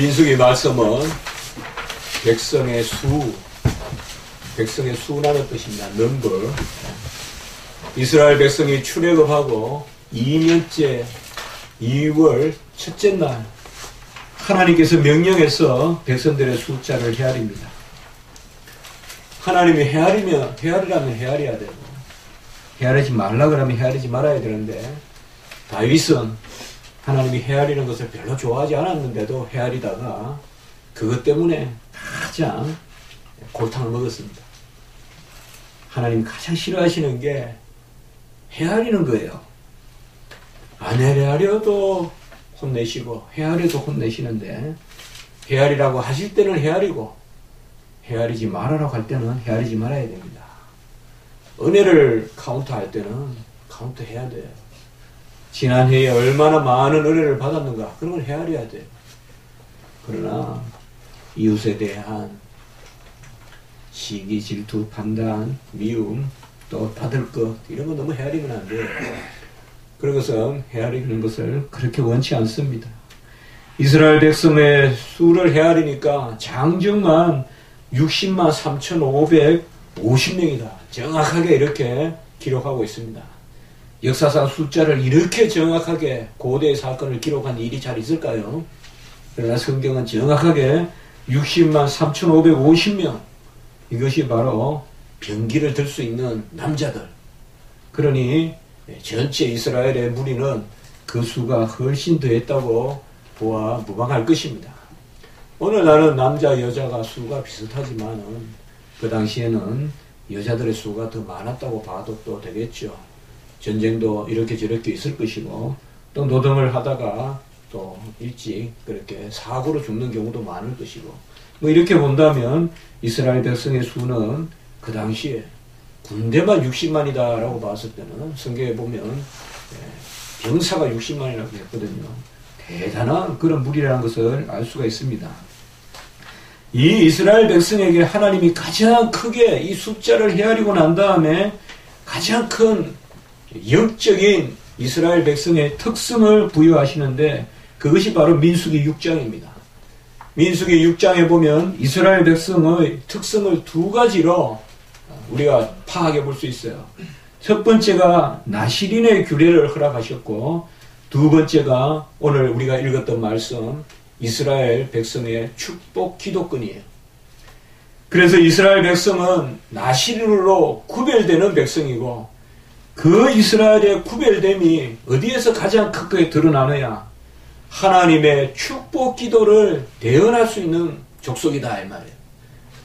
민수기 말씀은 백성의 수라는 뜻입니다. 넘버. 이스라엘 백성이 출애굽하고 2년째 2월 첫째 날 하나님께서 명령해서 백성들의 숫자를 헤아립니다. 하나님이 헤아리라면 헤아려야 되고 헤아리지 말라 그러면 헤아리지 말아야 되는데 다윗은 하나님이 헤아리는 것을 별로 좋아하지 않았는데도 헤아리다가 그것 때문에 가장 골탕을 먹었습니다. 하나님이 가장 싫어하시는 게 헤아리는 거예요. 안 헤아려도 혼내시고 헤아려도 혼내시는데 헤아리라고 하실 때는 헤아리고 헤아리지 말아라고 할 때는 헤아리지 말아야 됩니다. 은혜를 카운트할 때는 카운트해야 돼요. 지난 해에 얼마나 많은 은혜를 받았는가 그런 걸 헤아려야 돼요. 그러나 이웃에 대한 시기, 질투, 판단, 미움, 또 받을 것 이런 거 너무 헤아리면 안 돼요. 그런 것은 헤아리는 것을 그렇게 원치 않습니다. 이스라엘 백성의 수를 헤아리니까 장정만 60만 3,550명이다. 정확하게 이렇게 기록하고 있습니다. 역사상 숫자를 이렇게 정확하게 고대의 사건을 기록한 일이 잘 있을까요? 그러나 성경은 정확하게 60만 3,550명 이것이 바로 병기를 들 수 있는 남자들. 그러니 전체 이스라엘의 무리는 그 수가 훨씬 더했다고 보아 무방할 것입니다. 오늘날은 남자 여자가 수가 비슷하지만은 그 당시에는 여자들의 수가 더 많았다고 봐도 또 되겠죠. 전쟁도 이렇게 저렇게 있을 것이고 또 노동을 하다가 또 일찍 그렇게 사고로 죽는 경우도 많을 것이고 뭐 이렇게 본다면 이스라엘 백성의 수는 그 당시에 군대만 60만이다 라고 봤을 때는 성경에 보면 병사가 60만이라고 했거든요. 대단한 그런 무리라는 것을 알 수가 있습니다. 이 이스라엘 백성에게 하나님이 가장 크게 이 숫자를 헤아리고 난 다음에 가장 큰 영적인 이스라엘 백성의 특성을 부여하시는데 그것이 바로 민수기 6장입니다. 민수기 6장에 보면 이스라엘 백성의 특성을 두 가지로 우리가 파악해 볼 수 있어요. 첫 번째가 나시린의 규례를 허락하셨고 두 번째가 오늘 우리가 읽었던 말씀 이스라엘 백성의 축복 기도권이에요. 그래서 이스라엘 백성은 나시린으로 구별되는 백성이고 그 이스라엘의 구별됨이 어디에서 가장 크게 드러나느냐? 하나님의 축복 기도를 대언할 수 있는 족속이다 이 말이에요.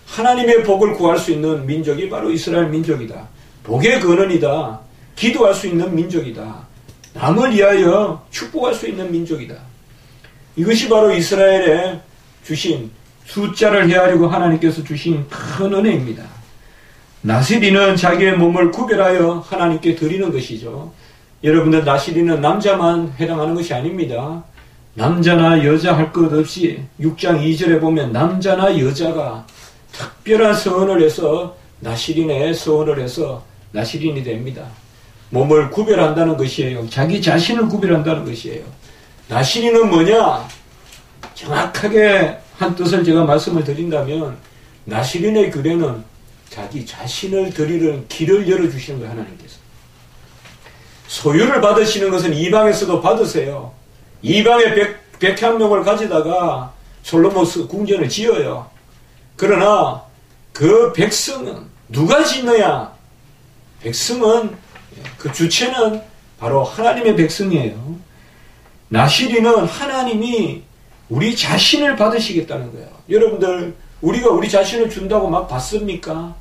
하나님의 복을 구할 수 있는 민족이 바로 이스라엘 민족이다. 복의 근원이다. 기도할 수 있는 민족이다. 남을 위하여 축복할 수 있는 민족이다. 이것이 바로 이스라엘에 주신 숫자를 헤아리고 하나님께서 주신 큰 은혜입니다. 나시린은 자기의 몸을 구별하여 하나님께 드리는 것이죠. 여러분들 나시린은 남자만 해당하는 것이 아닙니다. 남자나 여자 할 것 없이 6장 2절에 보면 남자나 여자가 특별한 서원을 해서 나시린의 서원을 해서 나시린이 됩니다. 몸을 구별한다는 것이에요. 자기 자신을 구별한다는 것이에요. 나시린은 뭐냐? 정확하게 한 뜻을 제가 말씀을 드린다면 나시린의 규례는 자기 자신을 드리는 길을 열어주시는 거예요. 하나님께서. 소유를 받으시는 것은 이방에서도 받으세요. 이방의 백향목을 가져다가 솔로몬 궁전을 지어요. 그러나 그 백성은 누가 짓느냐? 백성은 그 주체는 바로 하나님의 백성이에요. 나시린은 하나님이 우리 자신을 받으시겠다는 거예요. 여러분들 우리가 우리 자신을 준다고 막 받습니까?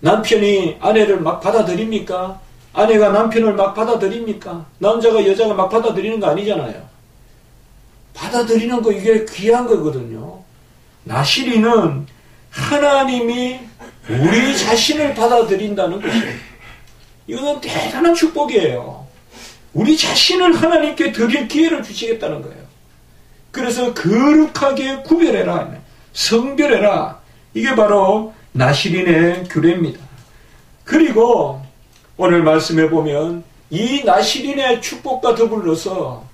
남편이 아내를 막 받아들입니까? 아내가 남편을 막 받아들입니까? 남자가 여자가 막 받아들이는 거 아니잖아요. 받아들이는 거 이게 귀한 거거든요. 나시린은 하나님이 우리 자신을 받아들인다는 것이에요. 이거는 대단한 축복이에요. 우리 자신을 하나님께 드릴 기회를 주시겠다는 거예요. 그래서 거룩하게 구별해라. 성별해라. 이게 바로 나시린의 규례입니다. 그리고 오늘 말씀해 보면 이 나시린의 축복과 더불어서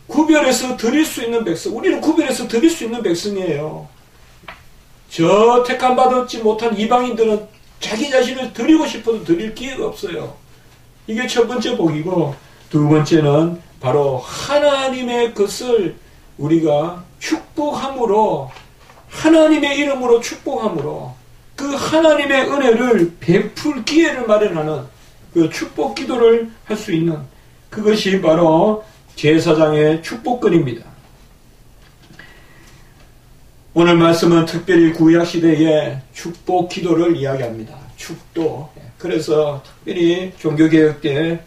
구별해서 드릴 수 있는 백성, 우리는 구별해서 드릴 수 있는 백성이에요. 저 택함 받지 못한 이방인들은 자기 자신을 드리고 싶어도 드릴 기회가 없어요. 이게 첫 번째 복이고, 두 번째는 바로 하나님의 것을 우리가 축복함으로, 하나님의 이름으로 축복함으로 그 하나님의 은혜를 베풀 기회를 마련하는 그 축복 기도를 할 수 있는, 그것이 바로 제사장의 축복권입니다. 오늘 말씀은 특별히 구약시대의 축복 기도를 이야기합니다. 축도. 그래서 특별히 종교개혁 때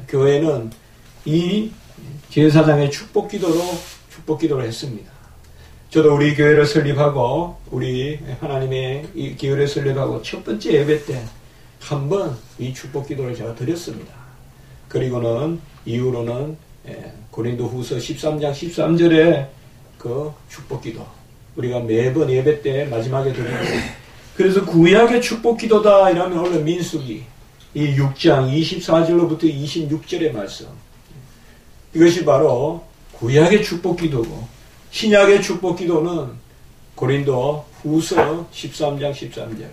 교회는 이 제사장의 축복 기도를 했습니다. 저도 우리 교회를 설립하고, 우리 하나님의 이 교회를 설립하고 첫 번째 예배 때 한 번 이 축복 기도를 제가 드렸습니다. 그리고는 이후로는 고린도 후서 13장 13절에 그 축복 기도, 우리가 매번 예배 때 마지막에 드립니다. 그래서 구약의 축복 기도다 이러면 원래 민수기 이 6장 24절로부터 26절의 말씀, 이것이 바로 구약의 축복 기도고, 신약의 축복 기도는 고린도 후서 13장 13절.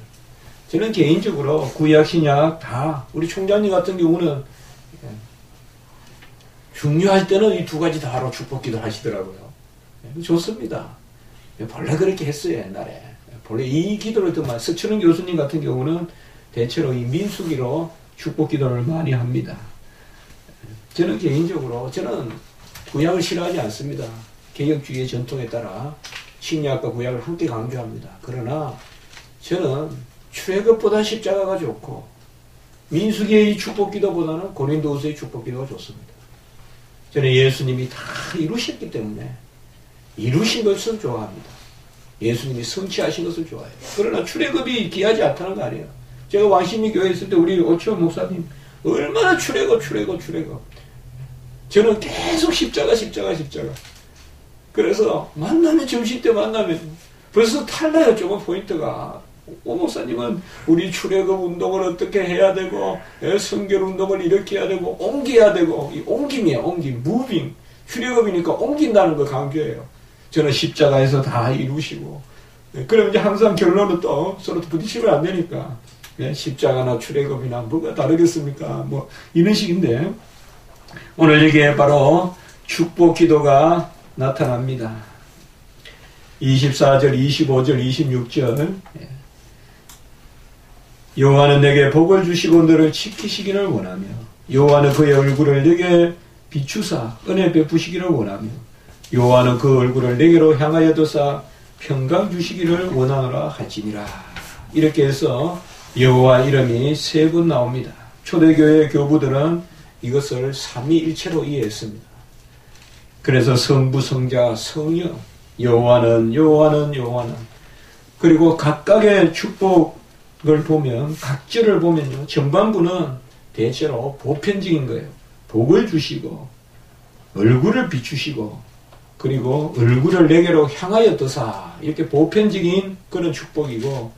저는 개인적으로 구약 신약 다, 우리 총장님 같은 경우는 중요할 때는 이 두 가지 다로 축복 기도 하시더라고요. 좋습니다. 본래 그렇게 했어요, 옛날에. 본래 이 기도를 정말, 서철은 교수님 같은 경우는 대체로 이 민수기로 축복 기도를 많이 합니다. 저는 개인적으로, 저는 구약을 싫어하지 않습니다. 개혁주의의 전통에 따라 신약과 구약을 함께 강조합니다. 그러나 저는 출애굽보다 십자가가 좋고, 민수기의 이 축복 기도보다는 고린도후서의 축복 기도가 좋습니다. 저는 예수님이 다 이루셨기 때문에 이루신 것을 좋아합니다. 예수님이 성취하신 것을 좋아해요. 그러나 출애굽이 귀하지 않다는 거 아니에요. 제가 왕십리 교회에 있을 때 우리 오치원 목사님 얼마나 출애굽. 저는 계속 십자가. 그래서 만나면, 점심 때 만나면 벌써 달라요, 조금 포인트가. 오 목사님은 우리 출애굽 운동을 어떻게 해야 되고, 성결 운동을 이렇게 해야 되고, 옮겨야 되고, 이 옮김이에요, 옮김, 무빙. 출애굽이니까 옮긴다는 거 강조해요. 저는 십자가에서 다 이루시고, 그럼 이제 항상 결론은 또 서로 부딪히면 안 되니까, 십자가나 출애굽이나 뭐가 다르겠습니까? 뭐 이런 식인데, 오늘 여기에 바로 축복 기도가 나타납니다. 24절, 25절, 26절. 여호와는 내게 복을 주시고 너를 지키시기를 원하며, 여호와는 그의 얼굴을 내게 비추사 은혜 베푸시기를 원하며, 여호와는 그 얼굴을 내게로 향하여 두사 평강 주시기를 원하노라 할지니라. 이렇게 해서 여호와 이름이 세 번 나옵니다. 초대교회 교부들은 이것을 삼위일체로 이해했습니다. 그래서 성부, 성자, 성령, 여호와는, 그리고 각각의 축복을 보면, 각절을 보면요, 전반부는 대체로 보편적인 거예요. 복을 주시고, 얼굴을 비추시고, 그리고 얼굴을 내게로 향하여 드사, 이렇게 보편적인 그런 축복이고,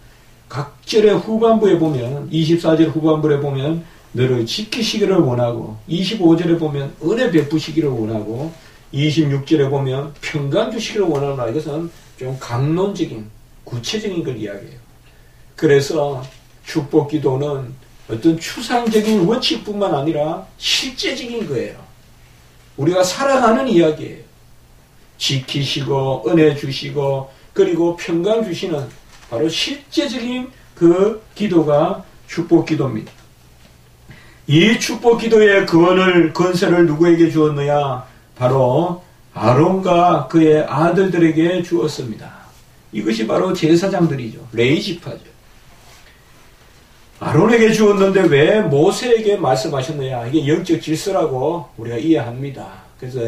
각절의 후반부에 보면, 24절 후반부에 보면 너를 지키시기를 원하고, 25절에 보면 은혜 베푸시기를 원하고, 26절에 보면 평강 주시기를 원하노라. 이것은 좀 강론적인, 구체적인 걸 이야기해요. 그래서 축복 기도는 어떤 추상적인 원칙뿐만 아니라 실제적인 거예요. 우리가 살아가는 이야기예요. 지키시고 은혜 주시고 그리고 평강 주시는 바로 실제적인 그 기도가 축복 기도입니다. 이 축복 기도의 권세를 누구에게 주었느냐? 바로 아론과 그의 아들들에게 주었습니다. 이것이 바로 제사장들이죠. 레위지파죠. 아론에게 주었는데 왜 모세에게 말씀하셨느냐? 이게 영적 질서라고 우리가 이해합니다. 그래서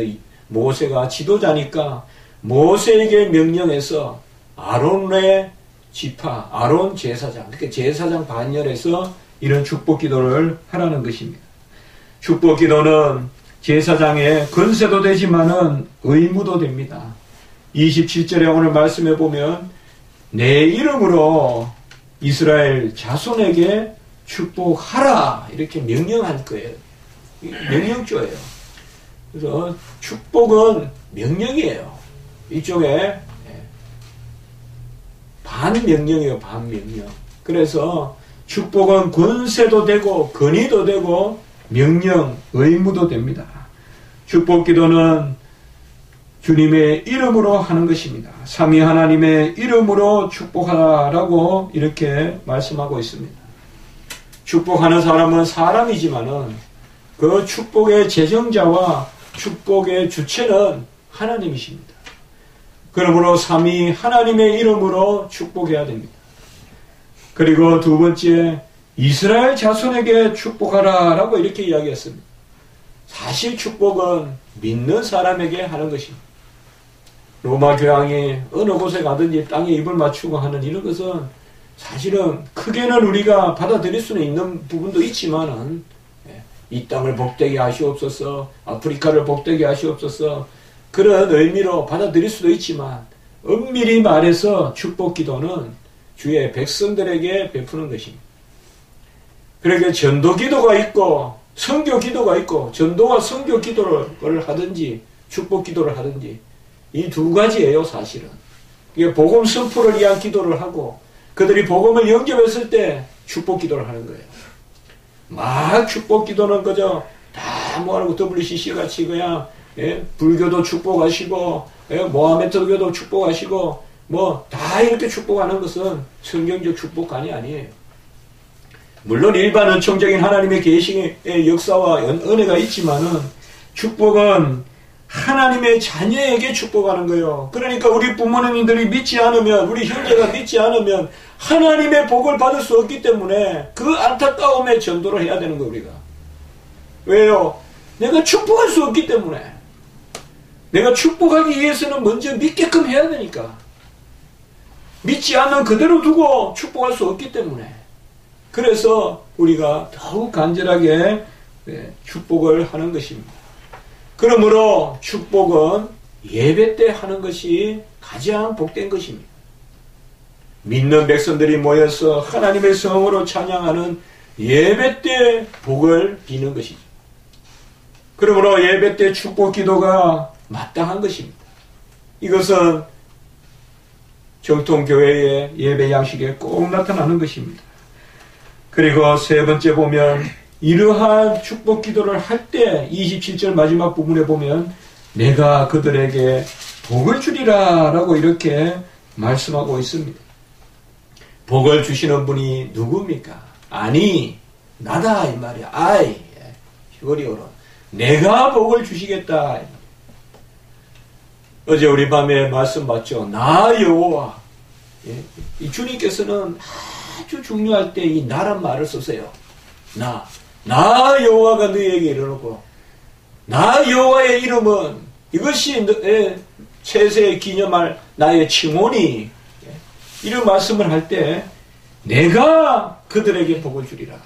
모세가 지도자니까 모세에게 명령해서 아론의 지파, 아론 제사장, 그러니까 제사장 반열에서 이런 축복 기도를 하라는 것입니다. 축복 기도는 제사장의 권세도 되지만은 의무도 됩니다. 27절에 오늘 말씀해 보면 내 이름으로 이스라엘 자손에게 축복하라 이렇게 명령한 거예요. 명령조예요. 그래서 축복은 명령이에요. 이쪽에 반명령이에요. 반명령. 그래서 축복은 권세도 되고 권위도 되고 명령, 의무도 됩니다. 축복 기도는 주님의 이름으로 하는 것입니다. 삼위 하나님의 이름으로 축복하라고 이렇게 말씀하고 있습니다. 축복하는 사람은 사람이지만은 그 축복의 제정자와 축복의 주체는 하나님이십니다. 그러므로 삼위 하나님의 이름으로 축복해야 됩니다. 그리고 두 번째, 이스라엘 자손에게 축복하라 라고 이렇게 이야기했습니다. 사실 축복은 믿는 사람에게 하는 것입니다. 로마 교황이 어느 곳에 가든지 땅에 입을 맞추고 하는 이런 것은 사실은 크게는 우리가 받아들일 수는 있는 부분도 있지만은 이 땅을 복되게 하시옵소서, 아프리카를 복되게 하시옵소서, 그런 의미로 받아들일 수도 있지만 엄밀히 말해서 축복 기도는 주의 백성들에게 베푸는 것입니다. 그러니까 전도 기도가 있고 선교 기도가 있고, 전도와 선교 기도를 하든지 축복 기도를 하든지 이 두 가지예요. 사실은 이게 복음 선포를 위한 기도를 하고, 그들이 복음을 영접했을 때 축복 기도를 하는 거예요. 막 축복 기도는 그저 다 뭐하고 WCC 같이 그냥 불교도 축복하시고 모하메트교도 축복하시고 뭐 다 이렇게 축복하는 것은 성경적 축복관이 아니에요. 물론 일반 은총적인 하나님의 계시의 역사와 은혜가 있지만은 축복은 하나님의 자녀에게 축복하는 거예요. 그러니까 우리 부모님들이 믿지 않으면, 우리 형제가 믿지 않으면 하나님의 복을 받을 수 없기 때문에 그 안타까움에 전도를 해야 되는 거예요. 우리가. 왜요? 내가 축복할 수 없기 때문에. 내가 축복하기 위해서는 먼저 믿게끔 해야 되니까. 믿지 않는 그대로 두고 축복할 수 없기 때문에. 그래서 우리가 더욱 간절하게 축복을 하는 것입니다. 그러므로 축복은 예배 때 하는 것이 가장 복된 것입니다. 믿는 백성들이 모여서 하나님의 성으로 찬양하는 예배 때 복을 비는 것이죠. 그러므로 예배 때 축복 기도가 마땅한 것입니다. 이것은 정통교회의 예배 양식에 꼭 나타나는 것입니다. 그리고 세 번째 보면 이러한 축복 기도를 할 때 27절 마지막 부분에 보면 내가 그들에게 복을 주리라 라고 이렇게 말씀하고 있습니다. 복을 주시는 분이 누굽니까? 아니 나다 이 말이야. 아이 히고리오로 내가 복을 주시겠다. 어제 우리 밤에 말씀 봤죠. 나 여호와. 이 주님께서는 아주 중요할 때 이 나란 말을 쓰세요. 나 여호와가 너희에게 이르노고 나 여호와의 이름은 이것이 채세에 기념할 나의 칭호니. 이런 말씀을 할 때 내가 그들에게 복을 주리라.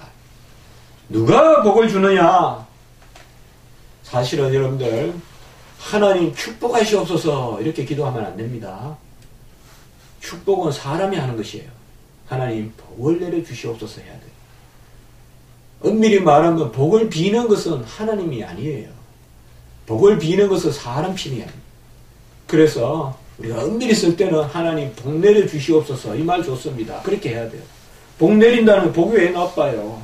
누가 복을 주느냐? 사실은 여러분들 하나님 축복하시옵소서 이렇게 기도하면 안 됩니다. 축복은 사람이 하는 것이에요. 하나님 복을 내려주시옵소서 해야 돼요. 엄밀히 말하면 복을 비는 것은 하나님이 아니에요. 복을 비는 것은 사람 힘이 아니에요. 그래서 우리가 엄밀히 쓸 때는 하나님 복 내려주시옵소서 이 말 좋습니다. 그렇게 해야 돼요. 복 내린다는 복이 왜 나빠요?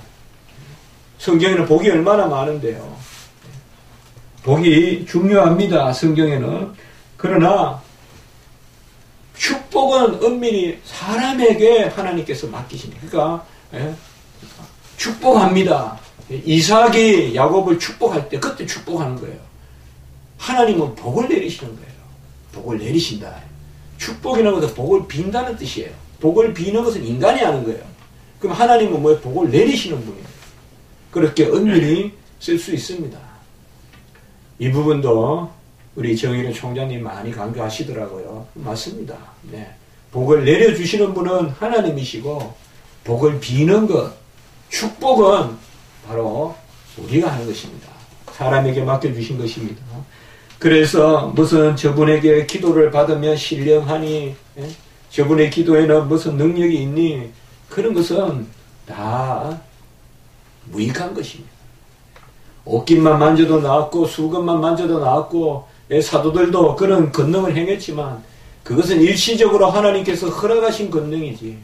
성경에는 복이 얼마나 많은데요. 복이 중요합니다. 성경에는. 그러나 축복은 엄밀히 사람에게 하나님께서 맡기십니다. 그러니까 축복합니다. 이삭이 야곱을 축복할 때 그때 축복하는 거예요. 하나님은 복을 내리시는 거예요. 복을 내리신다. 축복이라는 것은 복을 빈다는 뜻이에요. 복을 비는 것은 인간이 하는 거예요. 그럼 하나님은 뭐예요? 복을 내리시는 분이에요. 그렇게 엄밀히 쓸 수 있습니다. 이 부분도 우리 정의로 총장님 많이 강조하시더라고요. 맞습니다. 네. 복을 내려주시는 분은 하나님이시고 복을 비는 것, 축복은 바로 우리가 하는 것입니다. 사람에게 맡겨주신 것입니다. 그래서 무슨 저분에게 기도를 받으면 신령하니, 저분의 기도에는 무슨 능력이 있니, 그런 것은 다 무익한 것입니다. 옷깃만 만져도 나았고 수건만 만져도 나았고 사도들도 그런 권능을 행했지만 그것은 일시적으로 하나님께서 허락하신 권능이지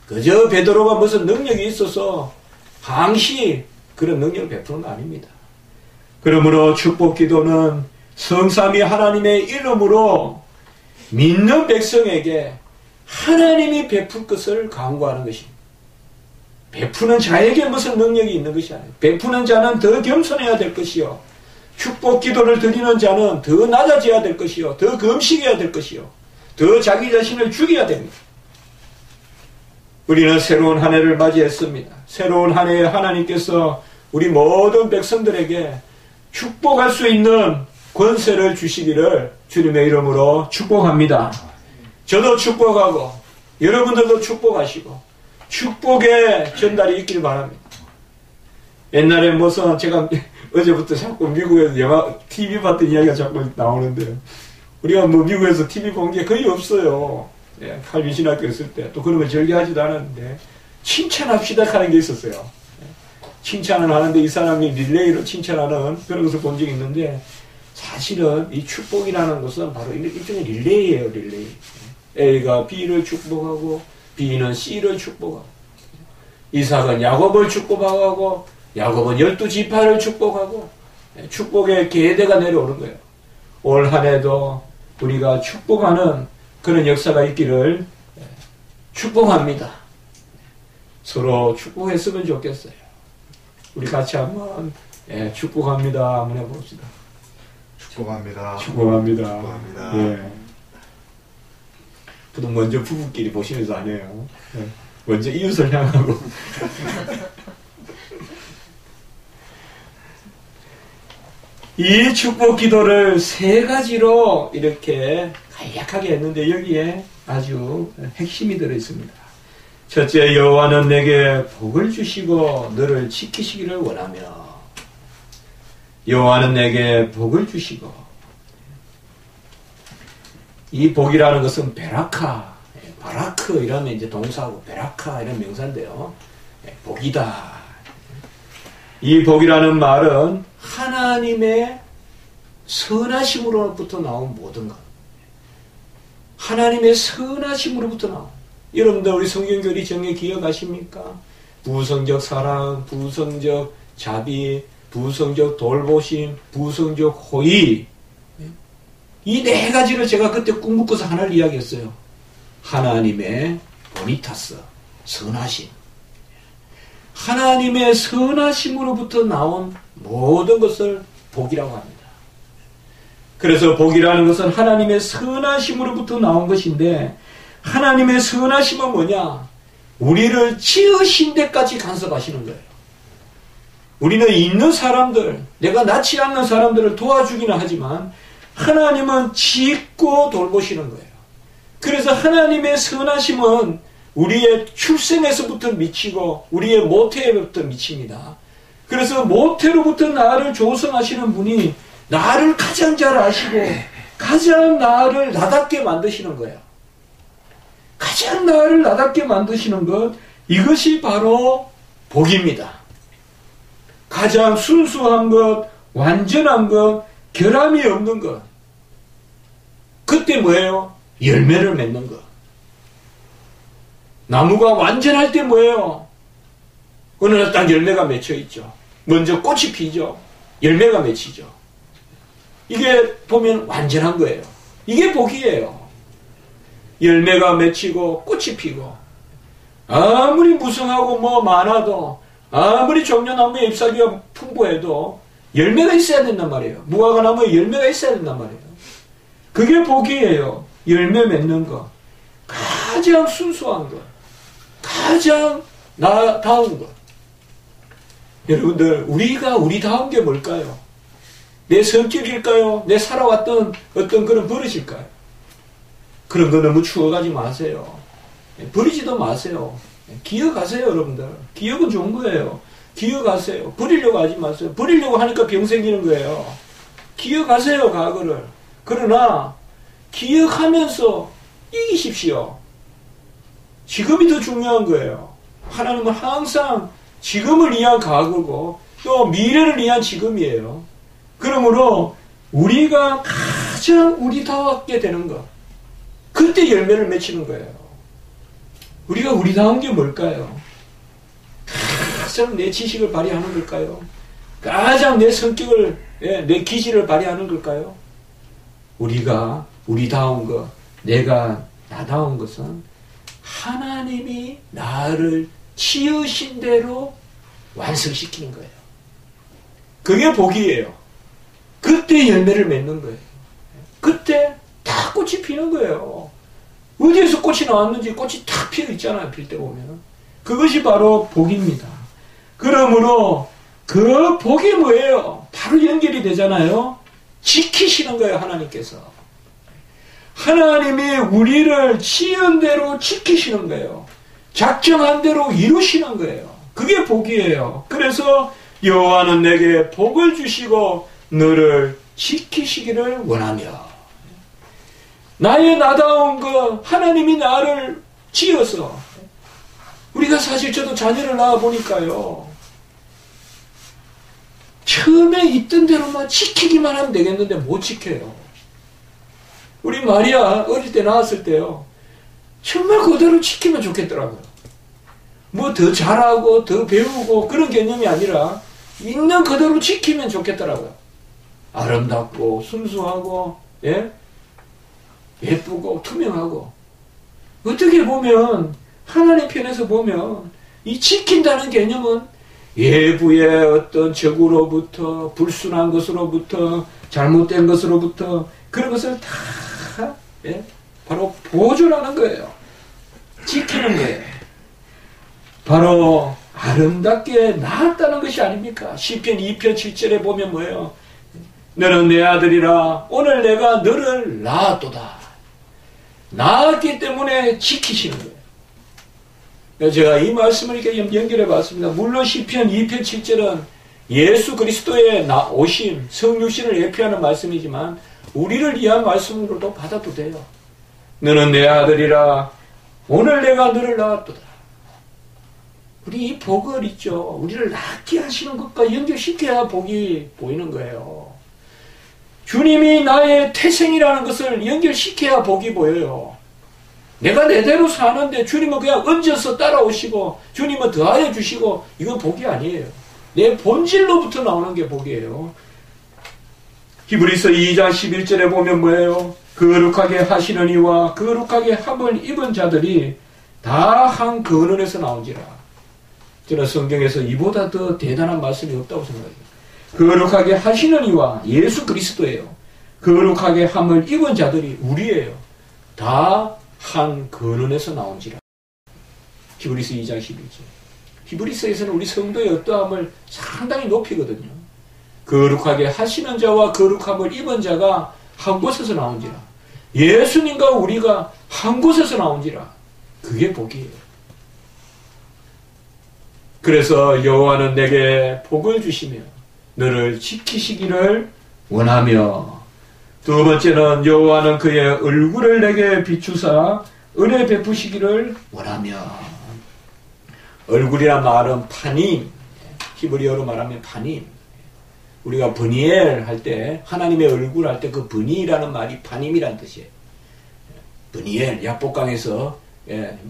그저 베드로가 무슨 능력이 있어서 항시 그런 능력을 베푸는 거 아닙니다. 그러므로 축복기도는 성삼위 하나님의 이름으로 믿는 백성에게 하나님이 베풀 것을 간구하는 것입니다. 베푸는 자에게 무슨 능력이 있는 것이 아니에요. 베푸는 자는 더 겸손해야 될 것이요. 축복기도를 드리는 자는 더 낮아져야 될 것이요. 더 금식해야 될 것이요. 더 자기 자신을 죽여야 됩니다. 우리는 새로운 한 해를 맞이했습니다. 새로운 한 해에 하나님께서 우리 모든 백성들에게 축복할 수 있는 권세를 주시기를 주님의 이름으로 축복합니다. 저도 축복하고 여러분들도 축복하시고 축복의 전달이 있길 바랍니다. 옛날에 무슨 제가 어제부터 자꾸 미국에서 영화 TV 봤던 이야기가 자꾸 나오는데요. 우리가 뭐 미국에서 TV 본 게 거의 없어요. 예, 칼빈 신학교 있을 때 또 그런 걸 즐겨하지도 않았는데 칭찬합시다 하는 게 있었어요. 칭찬을 하는데 이 사람이 릴레이로 칭찬하는 그런 것을 본 적이 있는데 사실은 이 축복이라는 것은 바로 일종의 릴레이예요. 릴레이. A가 B를 축복하고 B는 C를 축복하고 이삭은 야곱을 축복하고 야곱은 12지파를 축복하고 축복의 계대가 내려오는 거예요. 올 한 해도 우리가 축복하는 그런 역사가 있기를 축복합니다. 서로 축복했으면 좋겠어요. 우리 같이 한번 축복합니다 한번 해봅시다. 축복합니다. 축복합니다. 축복합니다. 예. 보통 먼저 부부끼리 보시면서 안 해요. 예. 먼저 이웃을 향하고. 이 축복 기도를 세 가지로 이렇게 간략하게 했는데 여기에 아주 핵심이 들어있습니다. 첫째, 여호와는 내게 복을 주시고 너를 지키시기를 원하며. 여호와는 내게 복을 주시고. 이 복이라는 것은 베라카, 바라크 이러면 이제 동사고 베라카 이런 명사인데요. 복이다. 이 복이라는 말은 하나님의 선하심으로부터 나온 모든 것. 하나님의 선하심으로부터 나온. 여러분들 우리 성경교리 정의 기억하십니까? 부성적 사랑, 부성적 자비, 부성적 돌보심, 부성적 호의. 이 네 가지를 제가 그때 꾹 묶어서 하나를 이야기했어요. 하나님의 보니타스, 선하심. 하나님의 선하심으로부터 나온 모든 것을 복이라고 합니다. 그래서 복이라는 것은 하나님의 선하심으로부터 나온 것인데 하나님의 선하심은 뭐냐? 우리를 지으신 데까지 간섭하시는 거예요. 우리는 있는 사람들, 내가 낳지 않는 사람들을 도와주기는 하지만 하나님은 짓고 돌보시는 거예요. 그래서 하나님의 선하심은 우리의 출생에서부터 미치고 우리의 모태에부터 미칩니다. 그래서 모태로부터 나를 조성하시는 분이 나를 가장 잘 아시고 가장 나를 나답게 만드시는 거예요. 가장 나를 나답게 만드시는 것, 이것이 바로 복입니다. 가장 순수한 것, 완전한 것, 결함이 없는 것. 그때 뭐예요? 열매를 맺는 것. 나무가 완전할 때 뭐예요? 어느 날 딱 열매가 맺혀 있죠. 먼저 꽃이 피죠. 열매가 맺히죠. 이게 보면 완전한 거예요. 이게 복이에요. 열매가 맺히고 꽃이 피고 아무리 무성하고 뭐 많아도 아무리 종려나무의 잎사귀가 풍부해도 열매가 있어야 된단 말이에요. 무화과 나무에 열매가 있어야 된단 말이에요. 그게 복이에요. 열매 맺는 것. 가장 순수한 것. 가장 나다운 것. 여러분들, 우리가 우리다운 게 뭘까요? 내 성격일까요? 내 살아왔던 어떤 그런 버릇일까요? 그런 거 너무 추억하지 마세요. 버리지도 마세요. 기억하세요, 여러분들. 기억은 좋은 거예요. 기억하세요. 버리려고 하지 마세요. 버리려고 하니까 병 생기는 거예요. 기억하세요, 과거를. 그러나 기억하면서 이기십시오. 지금이 더 중요한 거예요. 하나님은 항상 지금을 위한 과거고 또 미래를 위한 지금이에요. 그러므로 우리가 가장 우리다웠게 되는 것, 그때 열매를 맺히는 거예요. 우리가 우리다운 게 뭘까요? 가장 내 지식을 발휘하는 걸까요? 가장 내 성격을, 내 기질을 발휘하는 걸까요? 우리가 우리다운 것, 내가 나다운 것은 하나님이 나를 지으신 대로 완성시키는 거예요. 그게 복이에요. 그때 열매를 맺는 거예요. 그때 다 꽃이 피는 거예요. 어디에서 꽃이 나왔는지 꽃이 탁 피어 있잖아요. 필 때 보면. 그것이 바로 복입니다. 그러므로 그 복이 뭐예요? 바로 연결이 되잖아요. 지키시는 거예요. 하나님께서. 하나님이 우리를 지은 대로 지키시는 거예요. 작정한 대로 이루시는 거예요. 그게 복이에요. 그래서 여호와는 내게 복을 주시고 너를 지키시기를 원하며, 나의 나다운 것, 하나님이 나를 지어서, 우리가 사실 저도 자녀를 낳아보니까요, 처음에 있던 대로만 지키기만 하면 되겠는데 못 지켜요. 우리 마리아 어릴 때 낳았을 때요, 정말 그대로 지키면 좋겠더라고요. 뭐 더 잘하고 더 배우고 그런 개념이 아니라 있는 그대로 지키면 좋겠더라고요. 아름답고 순수하고, 예쁘고 투명하고. 어떻게 보면 하나님 편에서 보면 이 지킨다는 개념은 외부의 어떤 적으로부터, 불순한 것으로부터, 잘못된 것으로부터 그런 것을 다 바로 보존하는 거예요. 지키는 거예요. 바로 아름답게 낳았다는 것이 아닙니까? 시편 2편 7절에 보면 뭐예요? 너는 내 아들이라 오늘 내가 너를 낳았도다. 낳았기 때문에 지키시는 거예요. 제가 이 말씀을 이렇게 연결해 봤습니다. 물론 시편 2편 7절은 예수 그리스도의 오심, 성육신을 예표하는 말씀이지만 우리를 위한 말씀으로도 받아도 돼요. 너는 내 아들이라 오늘 내가 너를 낳았도다. 우리 이 복을 있죠. 우리를 낳게 하시는 것과 연결시켜야 복이 보이는 거예요. 주님이 나의 태생이라는 것을 연결시켜야 복이 보여요. 내가 내대로 사는데 주님은 그냥 얹어서 따라오시고 주님은 더하여 주시고 이건 복이 아니에요. 내 본질로부터 나오는 게 복이에요. 히브리서 2장 11절에 보면 뭐예요? 거룩하게 하시는 이와 거룩하게 함을 입은 자들이 다 한 근원에서 나온지라. 저는 성경에서 이보다 더 대단한 말씀이 없다고 생각해요. 거룩하게 하시는 이와 예수 그리스도예요. 거룩하게 함을 입은 자들이 우리예요. 다 한 근원에서 나온지라. 히브리서 2장 11절. 히브리서에서는 우리 성도의 어떠함을 상당히 높이거든요. 거룩하게 하시는 자와 거룩함을 입은 자가 한 곳에서 나온지라. 예수님과 우리가 한 곳에서 나온지라. 그게 복이에요. 그래서 여호와는 내게 복을 주시며 너를 지키시기를 원하며, 두 번째는 여호와는 그의 얼굴을 내게 비추사 은혜 베푸시기를 원하며. 얼굴이란 말은 파님, 히브리어로 말하면 파님. 우리가 브니엘 할 때, 하나님의 얼굴 할 때 그 브니라는 말이 파님이란 뜻이에요. 브니엘, 야복강에서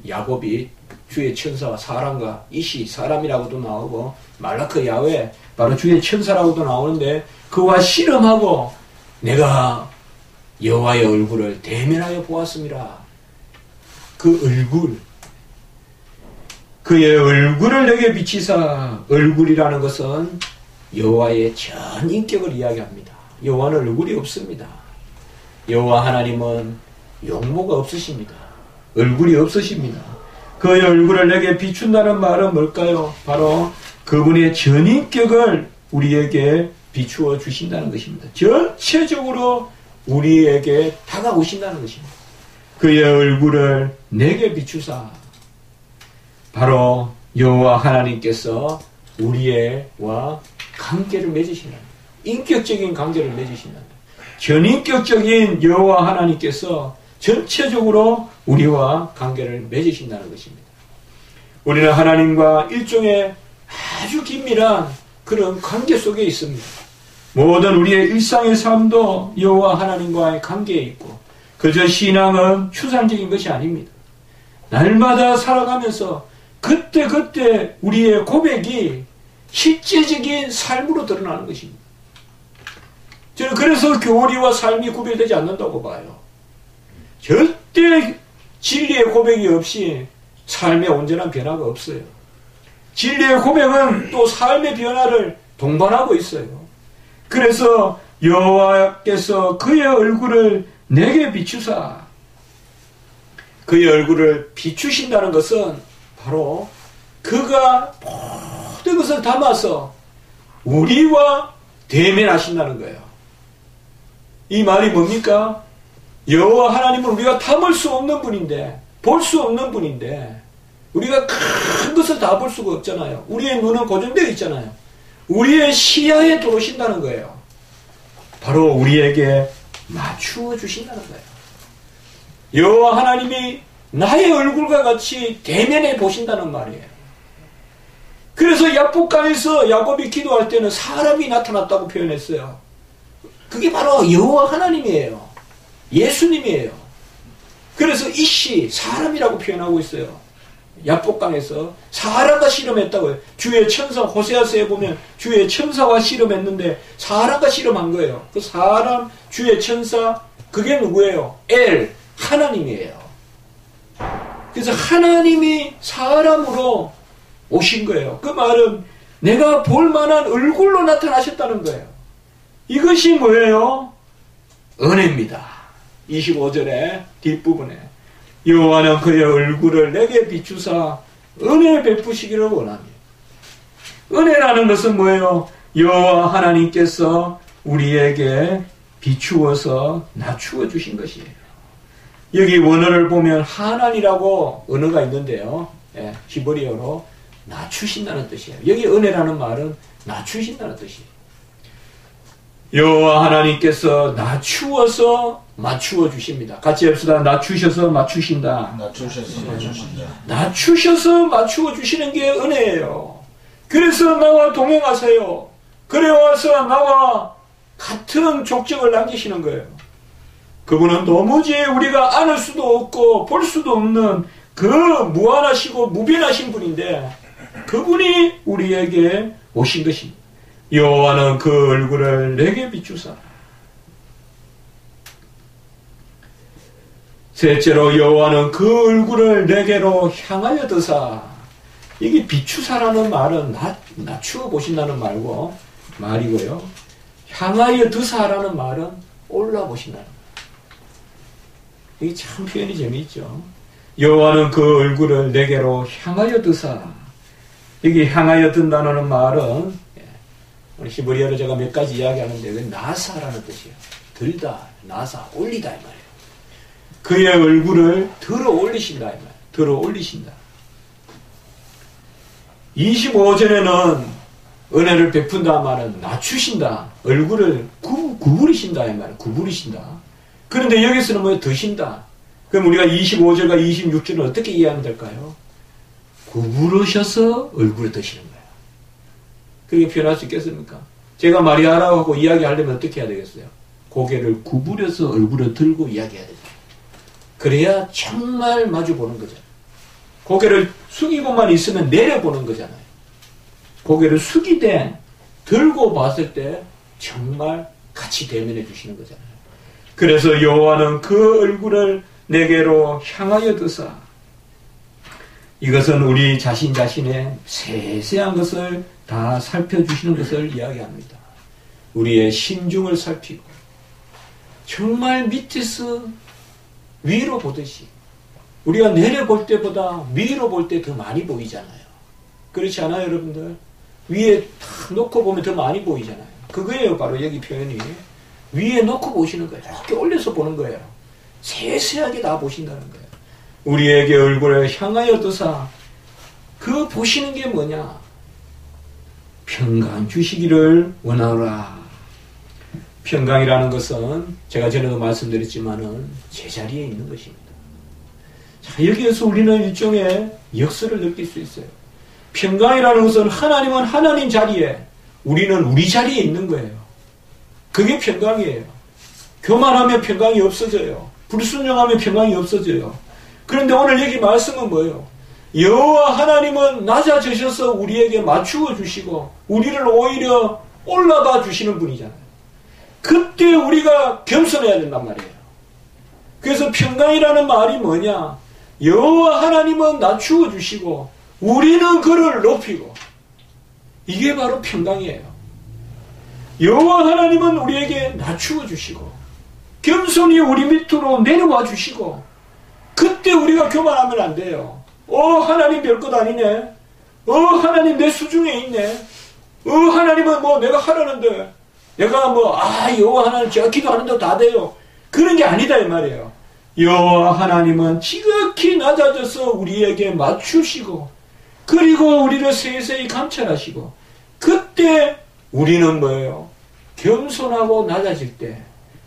야곱이 주의 천사와 사람과 이시, 사람이라고도 나오고 말라크 야훼, 바로 주의 천사라고도 나오는데 그와 씨름하고 내가 여호와의 얼굴을 대면하여 보았습니다. 그 얼굴, 그의 얼굴을 내게 비치사. 얼굴이라는 것은 여호와의 전 인격을 이야기합니다. 여호와는 얼굴이 없습니다. 여호와 하나님은 용모가 없으십니다. 얼굴이 없으십니다. 그의 얼굴을 내게 비춘다는 말은 뭘까요? 바로 그분의 전인격을 우리에게 비추어 주신다는 것입니다. 전체적으로 우리에게 다가오신다는 것입니다. 그의 얼굴을 내게 비추사. 바로 여호와 하나님께서 우리와 관계를 맺으신다. 인격적인 관계를 맺으신다. 전인격적인 여호와 하나님께서 전체적으로 우리와 관계를 맺으신다는 것입니다. 우리는 하나님과 일종의 아주 긴밀한 그런 관계 속에 있습니다. 모든 우리의 일상의 삶도 여호와 하나님과의 관계에 있고 그저 신앙은 추상적인 것이 아닙니다. 날마다 살아가면서 그때그때 우리의 고백이 실제적인 삶으로 드러나는 것입니다. 저는 그래서 교리와 삶이 구별되지 않는다고 봐요. 절대 진리의 고백이 없이 삶의 온전한 변화가 없어요. 진리의 고백은 또 삶의 변화를 동반하고 있어요. 그래서 여호와께서 그의 얼굴을 내게 비추사, 그의 얼굴을 비추신다는 것은 바로 그가 모든 것을 담아서 우리와 대면하신다는 거예요. 이 말이 뭡니까? 여호와 하나님은 우리가 담을 수 없는 분인데, 볼 수 없는 분인데, 우리가 큰 것을 다 볼 수가 없잖아요. 우리의 눈은 고정되어 있잖아요. 우리의 시야에 들어오신다는 거예요. 바로 우리에게 맞추어 주신다는 거예요. 여호와 하나님이 나의 얼굴과 같이 대면해 보신다는 말이에요. 그래서 야복강에서 야곱이 기도할 때는 사람이 나타났다고 표현했어요. 그게 바로 여호와 하나님이에요. 예수님이에요. 그래서 이씨 사람이라고 표현하고 있어요. 야복강에서 사람과 씨름했다고요. 주의 천사 호세아서에 보면 주의 천사와 씨름했는데 사람과 씨름한 거예요. 그 사람 주의 천사 그게 누구예요? 엘 하나님이에요. 그래서 하나님이 사람으로 오신 거예요. 그 말은 내가 볼 만한 얼굴로 나타나셨다는 거예요. 이것이 뭐예요? 은혜입니다. 25절의 뒷부분에 여호와는 그의 얼굴을 내게 비추사 은혜 베푸시기를 원하며. 은혜라는 것은 뭐예요? 여호와 하나님께서 우리에게 비추어서 낮추어 주신 것이에요. 여기 원어를 보면 하난이라고 언어가 있는데요. 예, 히브리어로 낮추신다는 뜻이에요. 여기 은혜라는 말은 낮추신다는 뜻이에요. 여호와 하나님께서 낮추어서 맞추어 주십니다. 같이 합시다. 낮추셔서 맞추신다. 낮추셔서 맞추신다. 낮추셔서 맞추어 주시는 게 은혜예요. 그래서 나와 동행하세요. 그래 와서 나와 같은 족적을 남기시는 거예요. 그분은 도무지 우리가 안을 수도 없고 볼 수도 없는 그 무한하시고 무변하신 분인데 그분이 우리에게 오신 것입니다. 여호와는 그 얼굴을 내게 비추사. 셋째로 여호와는 그 얼굴을 내게로 향하여 드사. 이게 비추사라는 말은 낮추어 보신다는 말이고요. 향하여 드사라는 말은 올라 보신다는 말. 이게 참 표현이 재미있죠. 여호와는 그 얼굴을 내게로 향하여 드사. 여기 향하여 든다는 말은 오늘 히브리어로 제가 몇 가지 이야기하는데 나사라는 뜻이에요. 들다, 나사, 올리다 이 말이에요. 그의 얼굴을 들어 올리신다 이 말이에요. 들어 올리신다. 25절에는 은혜를 베푼다 말은 낮추신다. 얼굴을 구부리신다 이 말이에요. 구부리신다. 그런데 여기서는 뭐예요? 드신다. 그럼 우리가 25절과 26절은 어떻게 이해하면 될까요? 구부르셔서 얼굴을 드시는 거예요. 그렇게 표현할 수 있겠습니까? 제가 마리아라고 하고 이야기하려면 어떻게 해야 되겠어요? 고개를 구부려서 얼굴을 들고 이야기해야 되죠. 그래야 정말 마주보는 거잖아요. 고개를 숙이고만 있으면 내려보는 거잖아요. 고개를 숙이되 들고 봤을 때 정말 같이 대면해 주시는 거잖아요. 그래서 여호와는 그 얼굴을 내게로 향하여 드사. 이것은 우리 자신의 세세한 것을 다 살펴주시는 것을 이야기합니다. 우리의 심중을 살피고 정말 밑에서 위로 보듯이 우리가 내려볼 때보다 위로 볼 때 더 많이 보이잖아요. 그렇지 않아요, 여러분들? 위에 탁 놓고 보면 더 많이 보이잖아요. 그거예요, 바로 여기 표현이. 위에 놓고 보시는 거예요. 이렇게 올려서 보는 거예요. 세세하게 다 보신다는 거예요. 우리에게 얼굴을 향하여 드사. 그 보시는 게 뭐냐? 평강 주시기를 원하노라. 평강이라는 것은 제가 전에도 말씀드렸지만은 제자리에 있는 것입니다. 자, 여기에서 우리는 일종의 역설을 느낄 수 있어요. 평강이라는 것은 하나님은 하나님 자리에, 우리는 우리 자리에 있는 거예요. 그게 평강이에요. 교만하면 평강이 없어져요. 불순종하면 평강이 없어져요. 그런데 오늘 여기 말씀은 뭐예요? 여호와 하나님은 낮아지셔서 우리에게 맞추어 주시고 우리를 오히려 올라봐 주시는 분이잖아요. 그때 우리가 겸손해야 된단 말이에요. 그래서 평강이라는 말이 뭐냐? 여호와 하나님은 낮추어 주시고 우리는 그를 높이고, 이게 바로 평강이에요. 여호와 하나님은 우리에게 낮추어 주시고 겸손히 우리 밑으로 내려와 주시고, 그때 우리가 교만하면 안 돼요. 하나님 별것 아니네. 하나님 내 수중에 있네. 하나님은 뭐 내가 하라는데 내가 여호와 하나님 제가 기도하는데 다 돼요. 그런 게 아니다 이 말이에요. 여호와 하나님은 지극히 낮아져서 우리에게 맞추시고 그리고 우리를 세세히 감찰하시고, 그때 우리는 뭐예요? 겸손하고 낮아질 때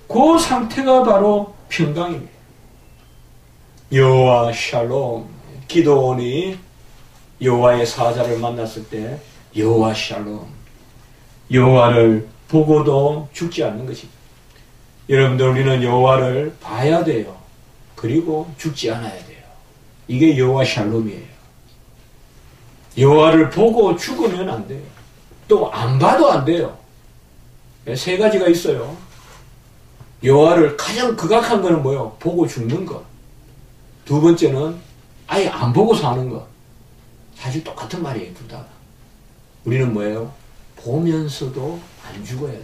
그 상태가 바로 평강입니다. 여호와 샬롬. 기도원이 여호와의 사자를 만났을 때 여호와 샬롬. 여호와를 보고도 죽지 않는 것입니다. 여러분들, 우리는 여호와를 봐야 돼요. 그리고 죽지 않아야 돼요. 이게 여호와 샬롬이에요. 여호와를 보고 죽으면 안 돼요. 또 안 봐도 안 돼요. 세 가지가 있어요. 여호와를 가장 극악한 거는 뭐예요? 보고 죽는 것. 두 번째는 아예 안 보고 사는 것. 사실 똑같은 말이에요, 둘 다. 우리는 뭐예요? 보면서도 안 죽어야 돼요.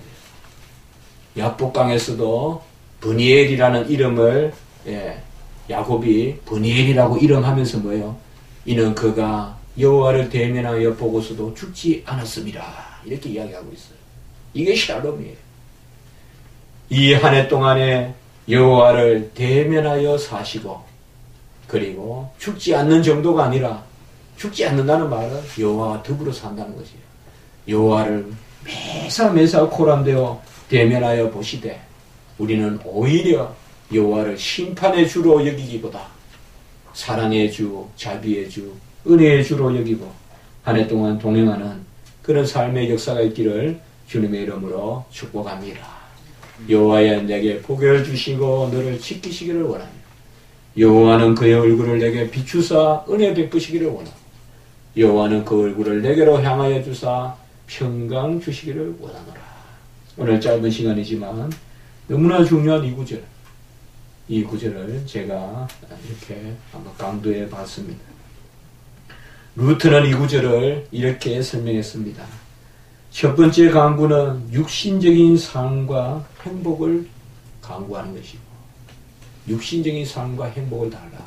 야복강에서도 브니엘이라는 이름을 야곱이 브니엘이라고 이름하면서 뭐예요? 이는 그가 여호와를 대면하여 보고서도 죽지 않았습니다. 이렇게 이야기하고 있어요. 이게 샬롬이에요. 이 한 해 동안에 여호와를 대면하여 사시고, 그리고 죽지 않는 정도가 아니라, 죽지 않는다는 말은 여호와와 더불어 산다는 것이에요. 여호와를 매사 코람되어 대면하여 보시되 우리는 오히려 여호와를 심판의 주로 여기기보다 사랑의 주, 자비의 주, 은혜의 주로 여기고 한 해 동안 동행하는 그런 삶의 역사가 있기를 주님의 이름으로 축복합니다. 여호와여, 내게 복을 주시고 너를 지키시기를 원합니다. 여호와는 그의 얼굴을 내게 비추사 은혜 베푸시기를 원합니다. 여호와는 그 얼굴을 내게로 향하여 주사 평강 주시기를 원하노라. 오늘 짧은 시간이지만 너무나 중요한 이 구절을 제가 이렇게 한번 강조해 봤습니다. 루트는 이 구절을 이렇게 설명했습니다. 첫 번째 강구는 육신적인 삶과 행복을 강구하는 것이고, 육신적인 삶과 행복을 달라.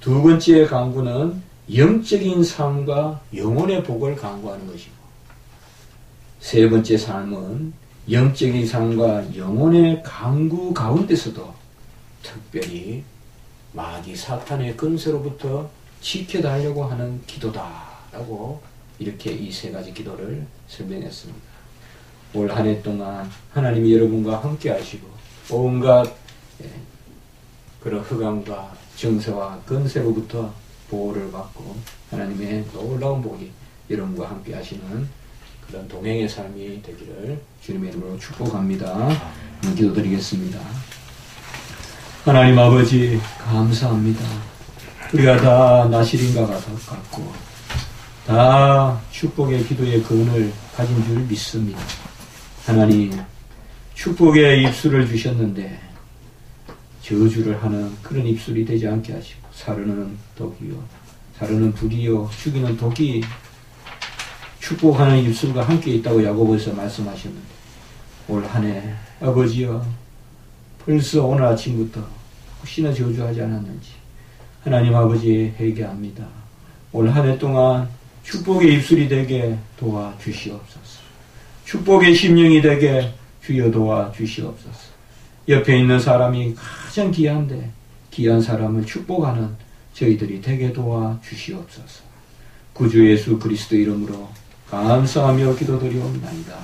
두 번째 강구는 영적인 삶과 영혼의 복을 강구하는 것이고, 세 번째 삶은 영적인 삶과 영혼의 강구 가운데서도 특별히 마귀 사탄의 근세로부터 지켜달라고 하는 기도다라고 이렇게 이 세 가지 기도를 설명했습니다. 올 한 해 동안 하나님이 여러분과 함께 하시고 온갖 그런 흑암과 정세와 근세로부터 보호를 받고 하나님의 놀라운 복이 여러분과 함께 하시는 그런 동행의 삶이 되기를 주님의 이름으로 축복합니다. 기도드리겠습니다. 하나님 아버지, 감사합니다. 우리가 다 나실인과 같고 다 축복의 기도의 근을 가진 줄 믿습니다. 하나님, 축복의 입술을 주셨는데 저주를 하는 그런 입술이 되지 않게 하시고, 사르는 독이요, 사르는 불이요, 죽이는 독이 축복하는 입술과 함께 있다고 야고보에서 말씀하셨는데, 올 한 해 아버지여, 벌써 오늘 아침부터 혹시나 저주하지 않았는지 하나님 아버지 회개합니다. 올 한 해 동안 축복의 입술이 되게 도와주시옵소서. 축복의 심령이 되게 주여 도와주시옵소서. 옆에 있는 사람이 가장 귀한데 귀한 사람을 축복하는 저희들이 되게 도와주시옵소서. 구주 예수 그리스도 이름으로 감사하며 기도드리옵나이다.